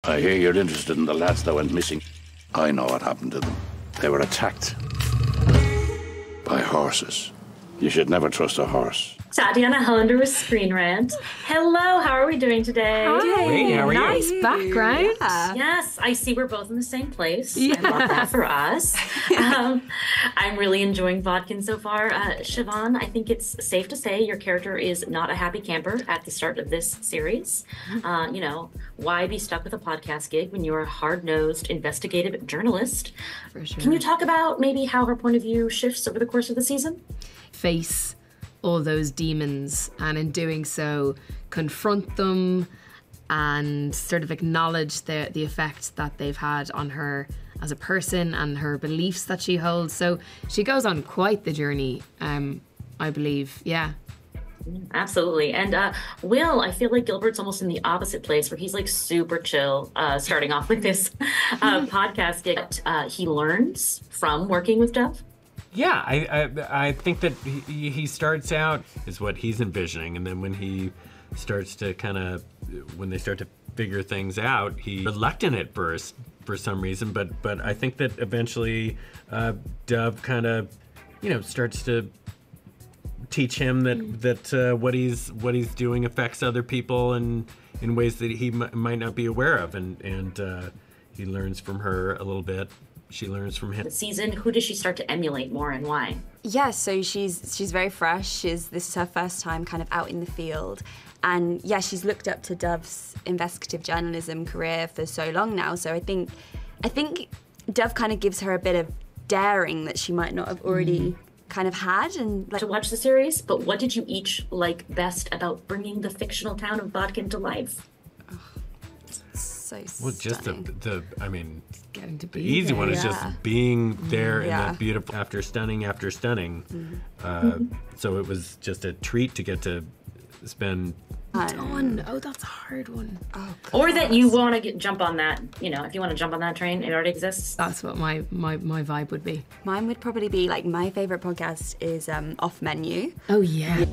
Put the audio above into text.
I hear you're interested in the lads that went missing. I know what happened to them. They were attacked by horses. You should never trust a horse. Tatiana Hollander with Screen Rant. Hello, how are we doing today? Hi. Great, how are you? Nice background. Yeah. Yes, I see we're both in the same place. Yes. I love that for us. I'm really enjoying Vodkin so far. Siobhan, I think it's safe to say your character is not a happy camper at the start of this series. Why be stuck with a podcast gig when you're a hard-nosed investigative journalist? For sure. Can you talk about maybe how her point of view shifts over the course of the season? Face all those demons, and in doing so confront them and sort of acknowledge the effect that they've had on her as a person and her beliefs that she holds. So she goes on quite the journey, I believe. Yeah. Absolutely. And Will, I feel like Gilbert's almost in the opposite place where he's like super chill, starting off with this podcast gig. He learns from working with Dove. Yeah, I think that he starts out is what he's envisioning, and then when he starts to when they start to figure things out, he's reluctant at first for some reason, but I think that eventually Dove kind of starts to teach him that what he's doing affects other people and in ways that he might not be aware of, and he learns from her a little bit. She learns from him. The season, who does she start to emulate more and why? Yeah, so she's very fresh. This is her first time kind of out in the field. And yeah, she's looked up to Dove's investigative journalism career for so long now. So I think Dove kind of gives her a bit of daring that she might not have already kind of had. And To watch the series, but what did you each like best about bringing the fictional town of Bodkin to life? so Well, just stunning. Getting to be the easy there. one is just Yeah. being there in Yeah. that beautiful after stunning. So it was just a treat to get to spend. Dawn. Oh, that's a hard one. Oh, Or that you want to jump on that, if you want to jump on that train, it already exists. That's what my vibe would be. Mine would probably be like my favorite podcast is Off Menu. Oh, yeah.